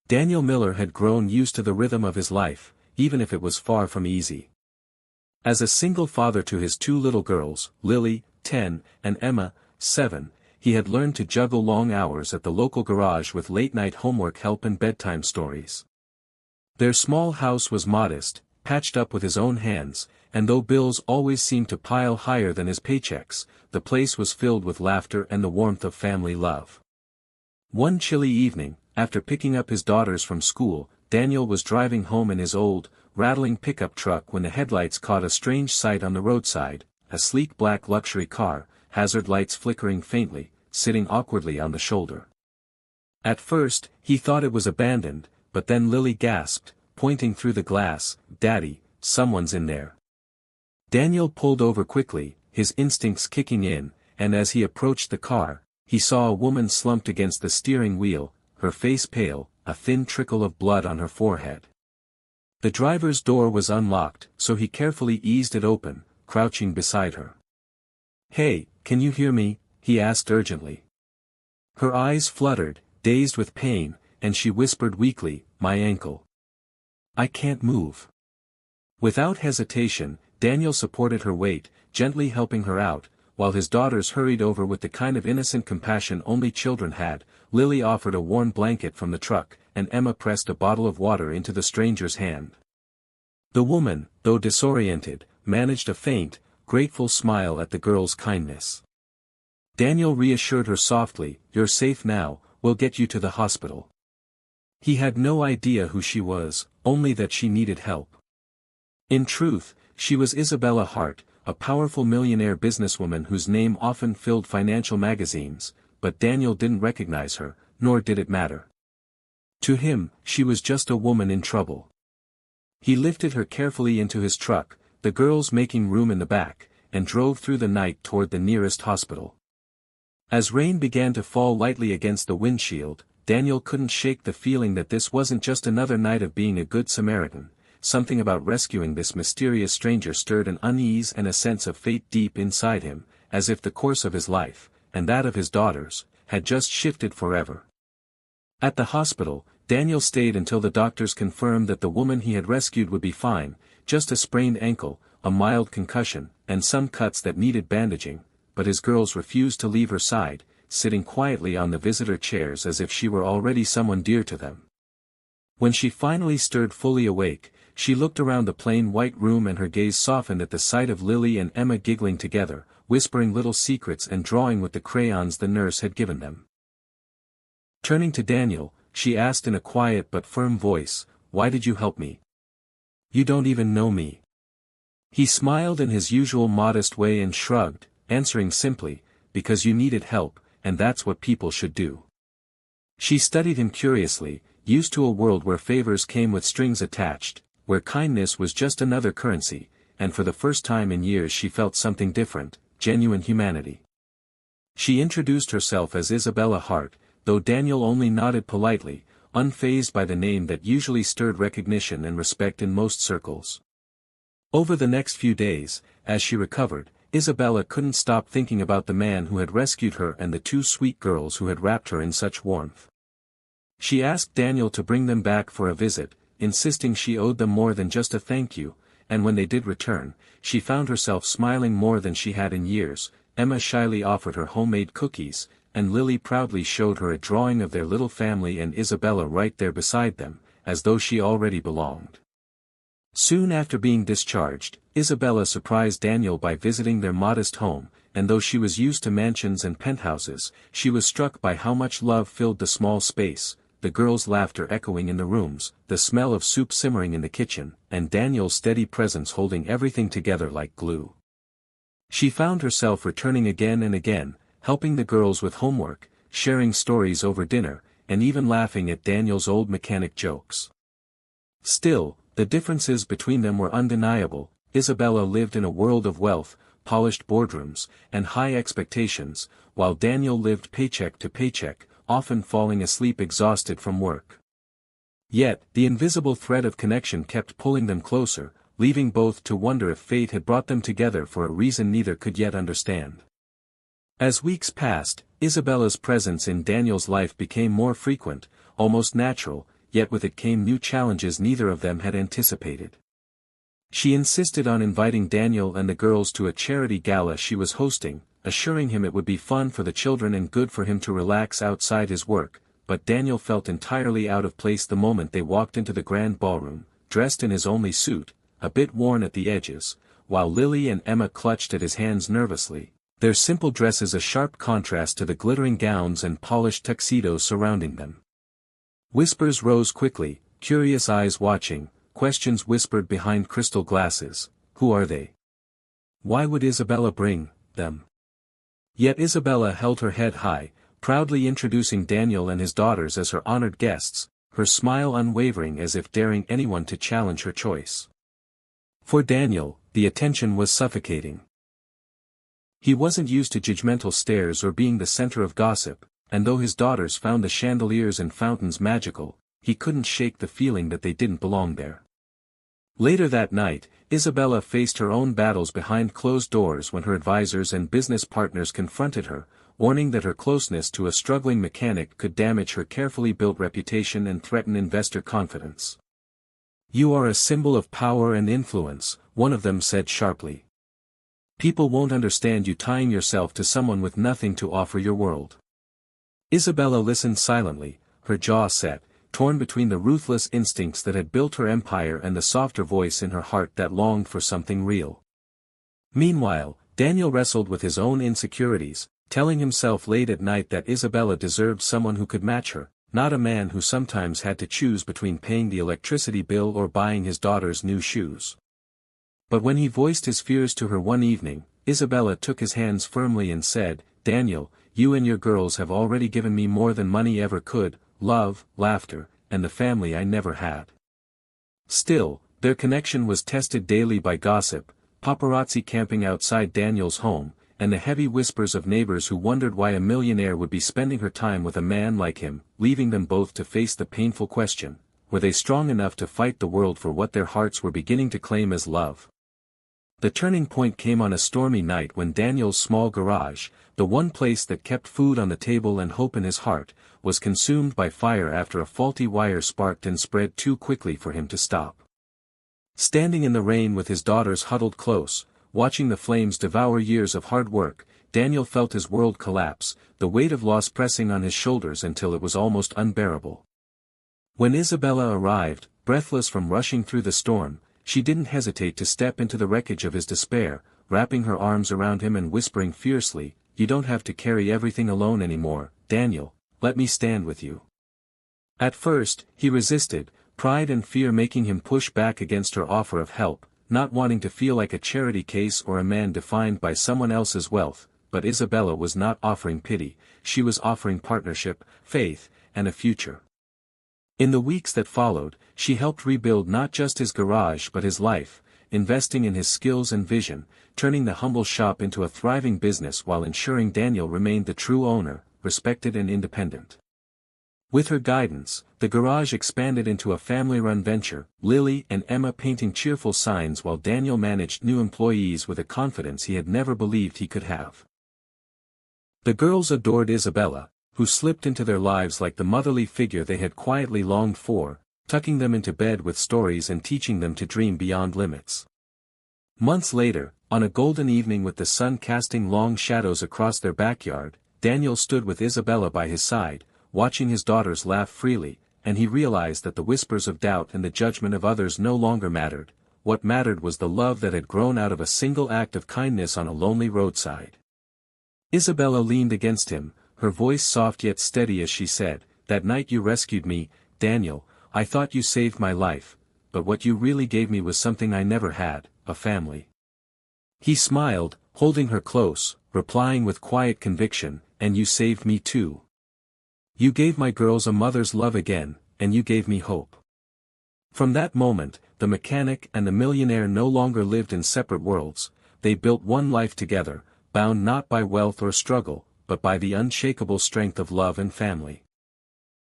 Daniel Miller had grown used to the rhythm of his life, even if it was far from easy. As a single father to his two little girls, Lily, 10, and Emma, 7, he had learned to juggle long hours at the local garage with late-night homework help and bedtime stories. Their small house was modest, patched up with his own hands, and though bills always seemed to pile higher than his paychecks, the place was filled with laughter and the warmth of family love. One chilly evening, after picking up his daughters from school, Daniel was driving home in his old, rattling pickup truck when the headlights caught a strange sight on the roadside, a sleek black luxury car, hazard lights flickering faintly, sitting awkwardly on the shoulder. At first, he thought it was abandoned, but then Lily gasped, pointing through the glass, "Daddy, someone's in there." Daniel pulled over quickly, his instincts kicking in, and as he approached the car, he saw a woman slumped against the steering wheel, her face pale, a thin trickle of blood on her forehead. The driver's door was unlocked, so he carefully eased it open, crouching beside her. "Hey, can you hear me?" he asked urgently. Her eyes fluttered, dazed with pain, and she whispered weakly, "My ankle. I can't move." Without hesitation, Daniel supported her weight, gently helping her out, while his daughters hurried over with the kind of innocent compassion only children had. Lily offered a warm blanket from the truck, and Emma pressed a bottle of water into the stranger's hand. The woman, though disoriented, managed a faint, grateful smile at the girl's kindness. Daniel reassured her softly, "You're safe now, we'll get you to the hospital." He had no idea who she was, only that she needed help. In truth, she was Isabella Hart, a powerful millionaire businesswoman whose name often filled financial magazines, but Daniel didn't recognize her, nor did it matter. To him, she was just a woman in trouble. He lifted her carefully into his truck, the girls making room in the back, and drove through the night toward the nearest hospital. As rain began to fall lightly against the windshield, Daniel couldn't shake the feeling that this wasn't just another night of being a good Samaritan. Something about rescuing this mysterious stranger stirred an unease and a sense of fate deep inside him, as if the course of his life, and that of his daughters, had just shifted forever. At the hospital, Daniel stayed until the doctors confirmed that the woman he had rescued would be fine, just a sprained ankle, a mild concussion, and some cuts that needed bandaging, but his girls refused to leave her side, sitting quietly on the visitor chairs as if she were already someone dear to them. When she finally stirred fully awake, she looked around the plain white room and her gaze softened at the sight of Lily and Emma giggling together, whispering little secrets and drawing with the crayons the nurse had given them. Turning to Daniel, she asked in a quiet but firm voice, "Why did you help me? You don't even know me." He smiled in his usual modest way and shrugged, answering simply, "Because you needed help, and that's what people should do." She studied him curiously, used to a world where favors came with strings attached, where kindness was just another currency, and for the first time in years she felt something different, genuine humanity. She introduced herself as Isabella Hart, though Daniel only nodded politely, unfazed by the name that usually stirred recognition and respect in most circles. Over the next few days, as she recovered, Isabella couldn't stop thinking about the man who had rescued her and the two sweet girls who had wrapped her in such warmth. She asked Daniel to bring them back for a visit, insisting she owed them more than just a thank you, and when they did return, she found herself smiling more than she had in years. Emma shyly offered her homemade cookies, and Lily proudly showed her a drawing of their little family and Isabella right there beside them, as though she already belonged. Soon after being discharged, Isabella surprised Daniel by visiting their modest home, and though she was used to mansions and penthouses, she was struck by how much love filled the small space, the girls' laughter echoing in the rooms, the smell of soup simmering in the kitchen, and Daniel's steady presence holding everything together like glue. She found herself returning again and again, helping the girls with homework, sharing stories over dinner, and even laughing at Daniel's old mechanic jokes. Still, the differences between them were undeniable. Isabella lived in a world of wealth, polished boardrooms, and high expectations, while Daniel lived paycheck to paycheck, often falling asleep exhausted from work. Yet, the invisible thread of connection kept pulling them closer, leaving both to wonder if fate had brought them together for a reason neither could yet understand. As weeks passed, Isabella's presence in Daniel's life became more frequent, almost natural, yet with it came new challenges neither of them had anticipated. She insisted on inviting Daniel and the girls to a charity gala she was hosting, assuring him it would be fun for the children and good for him to relax outside his work, but Daniel felt entirely out of place the moment they walked into the grand ballroom, dressed in his only suit, a bit worn at the edges, while Lily and Emma clutched at his hands nervously, their simple dresses a sharp contrast to the glittering gowns and polished tuxedos surrounding them. Whispers rose quickly, curious eyes watching, questions whispered behind crystal glasses. Who are they? Why would Isabella bring them? Yet Isabella held her head high, proudly introducing Daniel and his daughters as her honored guests, her smile unwavering as if daring anyone to challenge her choice. For Daniel, the attention was suffocating. He wasn't used to judgmental stares or being the center of gossip, and though his daughters found the chandeliers and fountains magical, he couldn't shake the feeling that they didn't belong there. Later that night, Isabella faced her own battles behind closed doors when her advisors and business partners confronted her, warning that her closeness to a struggling mechanic could damage her carefully built reputation and threaten investor confidence. "You are a symbol of power and influence," one of them said sharply. "People won't understand you tying yourself to someone with nothing to offer your world." Isabella listened silently, her jaw set, torn between the ruthless instincts that had built her empire and the softer voice in her heart that longed for something real. Meanwhile, Daniel wrestled with his own insecurities, telling himself late at night that Isabella deserved someone who could match her, not a man who sometimes had to choose between paying the electricity bill or buying his daughters new shoes. But when he voiced his fears to her one evening, Isabella took his hands firmly and said, "Daniel, you and your girls have already given me more than money ever could, love, laughter, and the family I never had." Still, their connection was tested daily by gossip, paparazzi camping outside Daniel's home, and the heavy whispers of neighbors who wondered why a millionaire would be spending her time with a man like him, leaving them both to face the painful question, were they strong enough to fight the world for what their hearts were beginning to claim as love? The turning point came on a stormy night when Daniel's small garage, the one place that kept food on the table and hope in his heart, was consumed by fire after a faulty wire sparked and spread too quickly for him to stop. Standing in the rain with his daughters huddled close, watching the flames devour years of hard work, Daniel felt his world collapse, the weight of loss pressing on his shoulders until it was almost unbearable. When Isabella arrived, breathless from rushing through the storm, she didn't hesitate to step into the wreckage of his despair, wrapping her arms around him and whispering fiercely, "You don't have to carry everything alone anymore, Daniel, let me stand with you." At first, he resisted, pride and fear making him push back against her offer of help, not wanting to feel like a charity case or a man defined by someone else's wealth, but Isabella was not offering pity, she was offering partnership, faith, and a future. In the weeks that followed, she helped rebuild not just his garage but his life, investing in his skills and vision, turning the humble shop into a thriving business while ensuring Daniel remained the true owner, respected and independent. With her guidance, the garage expanded into a family-run venture, Lily and Emma painting cheerful signs while Daniel managed new employees with a confidence he had never believed he could have. The girls adored Isabella, who slipped into their lives like the motherly figure they had quietly longed for, tucking them into bed with stories and teaching them to dream beyond limits. Months later, on a golden evening with the sun casting long shadows across their backyard, Daniel stood with Isabella by his side, watching his daughters laugh freely, and he realized that the whispers of doubt and the judgment of others no longer mattered. What mattered was the love that had grown out of a single act of kindness on a lonely roadside. Isabella leaned against him, her voice soft yet steady as she said, "That night you rescued me, Daniel, I thought you saved my life, but what you really gave me was something I never had, a family." He smiled, holding her close, replying with quiet conviction, "And you saved me too. You gave my girls a mother's love again, and you gave me hope." From that moment, the mechanic and the millionaire no longer lived in separate worlds, they built one life together, bound not by wealth or struggle, but by the unshakable strength of love and family.